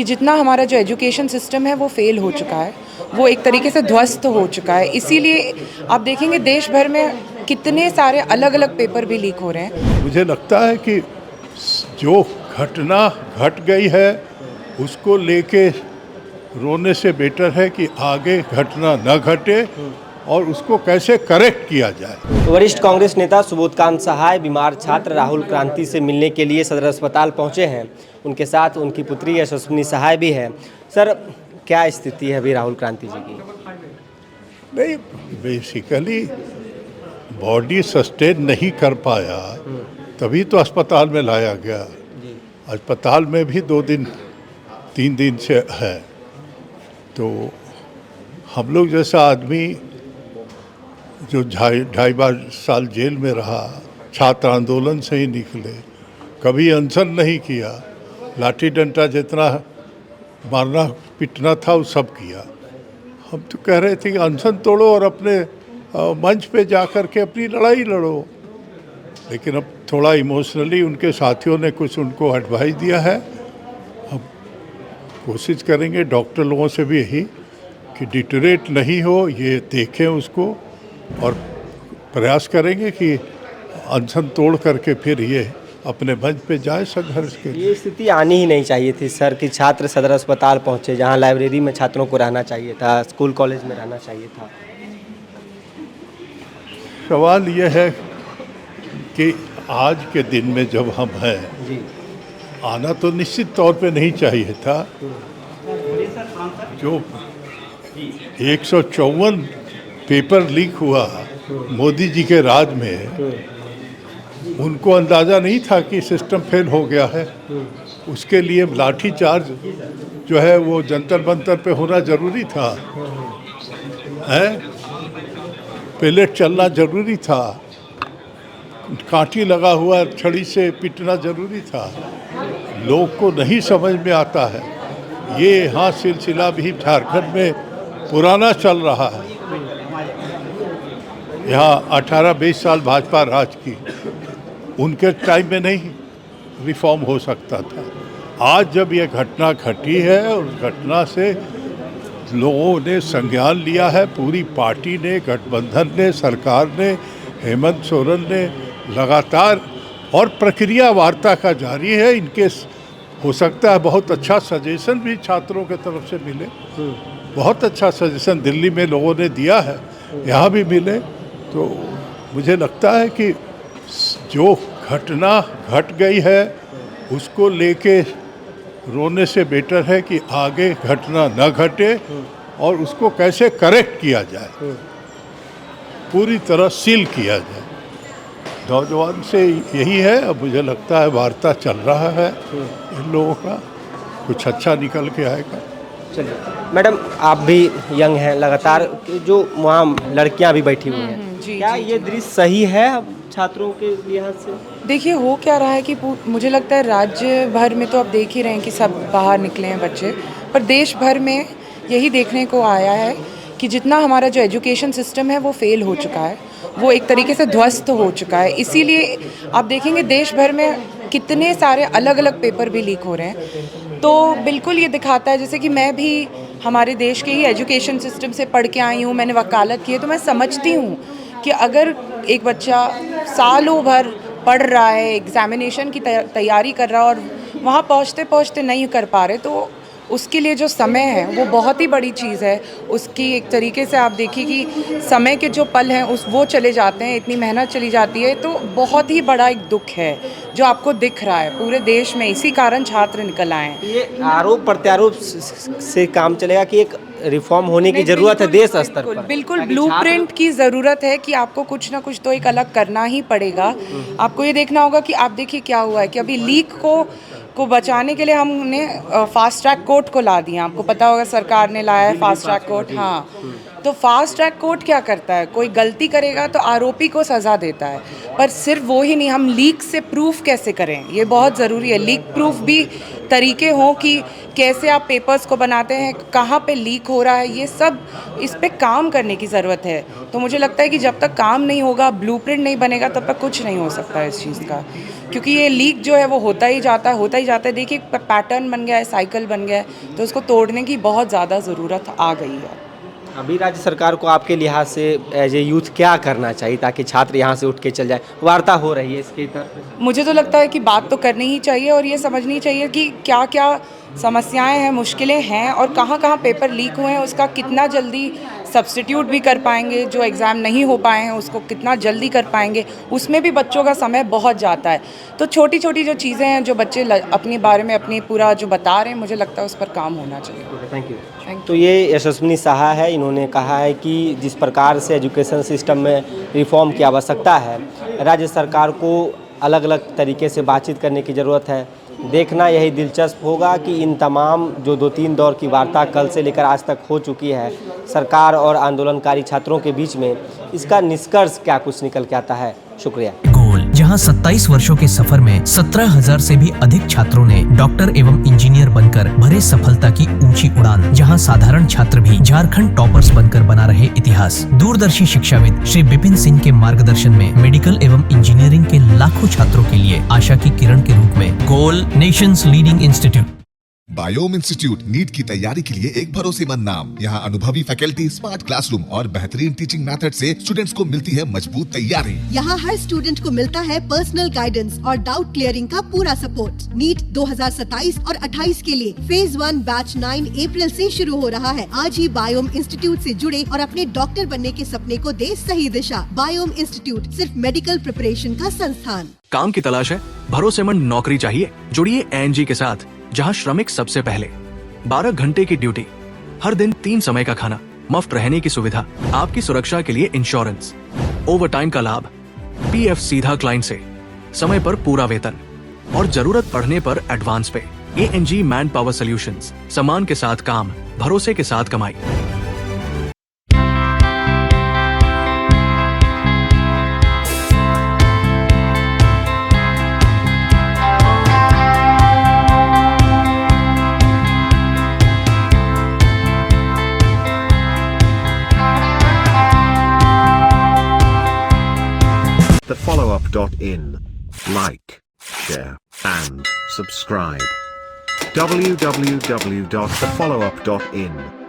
कि जितना हमारा जो एजुकेशन सिस्टम है वो फेल हो चुका है, वो एक तरीके से ध्वस्त हो चुका है। इसीलिए आप देखेंगे देश भर में कितने सारे अलग अलग पेपर भी लीक हो रहे हैं। मुझे लगता है कि जो घटना घट गई है उसको लेके रोने से बेटर है कि आगे घटना न घटे और उसको कैसे करेक्ट किया जाए। वरिष्ठ कांग्रेस नेता सुबोधकांत सहाय बीमार छात्र राहुल क्रांति से मिलने के लिए सदर अस्पताल पहुंचे हैं। उनके साथ उनकी पुत्री यशस्विनी सहाय भी है। सर, क्या स्थिति है अभी राहुल क्रांति जी की? नहीं, बेसिकली बॉडी सस्टेन नहीं कर पाया, तभी तो अस्पताल में लाया गया। अस्पताल में भी 2-3 दिन से है। तो हम लोग जैसा आदमी जो 2.5 साल जेल में रहा, छात्र आंदोलन से ही निकले, कभी अनशन नहीं किया, लाठी डंडा जितना मारना पिटना था वो सब किया। हम तो कह रहे थे कि अनशन तोड़ो और अपने मंच पे जा कर के अपनी लड़ाई लड़ो, लेकिन अब थोड़ा इमोशनली उनके साथियों ने कुछ उनको एडवाइस दिया है। अब कोशिश करेंगे डॉक्टर लोगों से भी यही कि डिटेरेट नहीं हो, ये देखें उसको और प्रयास करेंगे कि अनशन तोड़ करके फिर ये अपने मंच पे जाए संघर्ष के लिए। ये स्थिति आनी ही नहीं चाहिए थी सर कि छात्र सदर अस्पताल पहुंचे, जहां लाइब्रेरी में छात्रों को रहना चाहिए था, स्कूल कॉलेज में रहना चाहिए था। सवाल ये है कि आज के दिन में जब हम हैं जी, आना तो निश्चित तौर पे नहीं चाहिए था। जो 154 पेपर लीक हुआ मोदी जी के राज में, उनको अंदाज़ा नहीं था कि सिस्टम फेल हो गया है। उसके लिए लाठी चार्ज जो है वो जंतर मंतर पे होना ज़रूरी था, है पेलेट चलना ज़रूरी था, कांटी लगा हुआ छड़ी से पिटना ज़रूरी था। लोग को नहीं समझ में आता है। ये यहाँ सिलसिला भी झारखंड में पुराना चल रहा है। यहाँ 18-20 साल भाजपा राज की, उनके टाइम में नहीं रिफॉर्म हो सकता था। आज जब ये घटना घटी है और उस घटना से लोगों ने संज्ञान लिया है, पूरी पार्टी ने, गठबंधन ने, सरकार ने, हेमंत सोरेन ने लगातार, और प्रक्रिया वार्ता का जारी है। इनके हो सकता है बहुत अच्छा सजेशन भी छात्रों के तरफ से मिले। बहुत अच्छा सजेशन दिल्ली में लोगों ने दिया है, यहाँ भी मिले। तो मुझे लगता है कि जो घटना घट गई है उसको लेके रोने से बेटर है कि आगे घटना न घटे और उसको कैसे करेक्ट किया जाए, पूरी तरह सील किया जाए। नौजवान से यही है। अब मुझे लगता है वार्ता चल रहा है इन लोगों का, कुछ अच्छा निकल के आएगा। चलिए मैडम, आप भी यंग हैं, लगातार जो वहाँ लड़कियाँ भी बैठी हुई हैं, क्या ये दृश्य सही है छात्रों के लिहाज से? देखिए, हो क्या रहा है कि मुझे लगता है राज्य भर में तो आप देख ही रहे हैं कि सब बाहर निकले हैं बच्चे, पर देश भर में यही देखने को आया है कि जितना हमारा जो एजुकेशन सिस्टम है वो फेल हो चुका है, वो एक तरीके से ध्वस्त हो चुका है। इसीलिए आप देखेंगे देश भर में कितने सारे अलग अलग पेपर भी लीक हो रहे हैं। तो बिल्कुल ये दिखाता है, जैसे कि मैं भी हमारे देश के ही एजुकेशन सिस्टम से पढ़ के आई हूँ, मैंने वकालत की है, तो मैं समझती हूँ कि अगर एक बच्चा सालों भर पढ़ रहा है, एग्जामिनेशन की तैयारी कर रहा है और वहाँ पहुँचते पहुँचते नहीं कर पा रहे, तो उसके लिए जो समय है वो बहुत ही बड़ी चीज़ है। उसकी एक तरीके से आप देखिए कि समय के जो पल हैं वो चले जाते हैं, इतनी मेहनत चली जाती है। तो बहुत ही बड़ा एक दुख है जो आपको दिख रहा है पूरे देश में। इसी कारण छात्र निकल आए हैं। ये आरोप प्रत्यारोप से काम चलेगा कि एक रिफॉर्म होने की ज़रूरत है देश स्तर पर? बिल्कुल ब्लूप्रिंट की ज़रूरत है कि आपको कुछ ना कुछ तो एक अलग करना ही पड़ेगा। आपको ये देखना होगा कि आप देखिए क्या हुआ है कि अभी लीक को बचाने के लिए हमने फास्ट ट्रैक कोर्ट को ला दिया। आपको पता होगा सरकार ने लाया है फास्ट ट्रैक कोर्ट। हाँ, तो फास्ट ट्रैक कोर्ट क्या करता है, कोई गलती करेगा तो आरोपी को सज़ा देता है, पर सिर्फ वो ही नहीं, हम लीक से प्रूफ कैसे करें, ये बहुत ज़रूरी है। लीक प्रूफ भी तरीके हों कि कैसे आप पेपर्स को बनाते हैं, कहाँ पे लीक हो रहा है, ये सब इस पे काम करने की ज़रूरत है। तो मुझे लगता है कि जब तक काम नहीं होगा, ब्लूप्रिंट नहीं बनेगा, तब तक कुछ नहीं हो सकता है इस चीज़ का। क्योंकि ये लीक जो है वो होता ही जाता है। देखिए पैटर्न बन गया है, साइकिल बन गया है, तो उसको तोड़ने की बहुत ज़्यादा ज़रूरत आ गई है। अभी राज्य सरकार को आपके लिहाज से एज ए यूथ क्या करना चाहिए ताकि छात्र यहाँ से उठ के चल जाए? वार्ता हो रही है इसकी तरफ। मुझे तो लगता है कि बात तो करनी ही चाहिए और ये समझनी चाहिए कि क्या क्या समस्याएं हैं, मुश्किलें हैं और कहाँ कहाँ पेपर लीक हुए हैं, उसका कितना जल्दी सब्स्टिट्यूट भी कर पाएंगे, जो एग्ज़ाम नहीं हो पाए हैं उसको कितना जल्दी कर पाएंगे, उसमें भी बच्चों का समय बहुत जाता है। तो छोटी छोटी जो चीज़ें हैं जो बच्चे अपने बारे में अपनी पूरा जो बता रहे हैं, मुझे लगता है उस पर काम होना चाहिए। Thank you. तो ये यशस्विनी साहा है, इन्होंने कहा है कि जिस प्रकार से एजुकेशन सिस्टम में रिफॉर्म की आवश्यकता है, राज्य सरकार को अलग अलग तरीके से बातचीत करने की ज़रूरत है। देखना यही दिलचस्प होगा कि इन तमाम जो 2-3 दौर की वार्ता कल से लेकर आज तक हो चुकी है सरकार और आंदोलनकारी छात्रों के बीच में, इसका निष्कर्ष क्या कुछ निकल के आता है। शुक्रिया। गोल, जहां 27 वर्षों के सफर में 17,000 से भी अधिक छात्रों ने डॉक्टर एवं इंजीनियर बनकर भरे सफलता की ऊंची उड़ान, जहां साधारण छात्र भी झारखंड टॉपर्स बनकर बना रहे इतिहास। दूरदर्शी शिक्षाविद श्री विपिन सिंह के मार्गदर्शन में मेडिकल एवं इंजीनियरिंग के लाखों छात्रों के लिए आशा की किरण के रूप में गोल, नेशंस लीडिंग इंस्टीट्यूट। बायोम इंस्टीट्यूट नीट की तैयारी के लिए एक भरोसेमंद नाम। यहाँ अनुभवी फैकल्टी, स्मार्ट क्लासरूम और बेहतरीन टीचिंग मेथड से स्टूडेंट्स को मिलती है मजबूत तैयारी। यहाँ हर स्टूडेंट को मिलता है पर्सनल गाइडेंस और डाउट क्लियरिंग का पूरा सपोर्ट। नीट 2027 और 28 के लिए फेज 1 बैच 9 अप्रैल से शुरू हो रहा है। आज ही बायोम इंस्टीट्यूट से जुड़े और अपने डॉक्टर बनने के सपने को दे सही दिशा। बायोम इंस्टीट्यूट सिर्फ मेडिकल प्रिपरेशन का संस्थान। काम की तलाश है, भरोसेमंद नौकरी चाहिए, जुड़िए ANG के साथ, जहां श्रमिक सबसे पहले। 12 घंटे की ड्यूटी, हर दिन 3 समय का खाना, मुफ्त रहने की सुविधा, आपकी सुरक्षा के लिए इंश्योरेंस, ओवरटाइम का लाभ, PF सीधा क्लाइंट से, समय पर पूरा वेतन और जरूरत पड़ने पर एडवांस पे। ANG मैन पावर सॉल्यूशंस, सम्मान के साथ काम, भरोसे के साथ कमाई। thefollowup.in. Like, share, and subscribe. www.thefollowup.in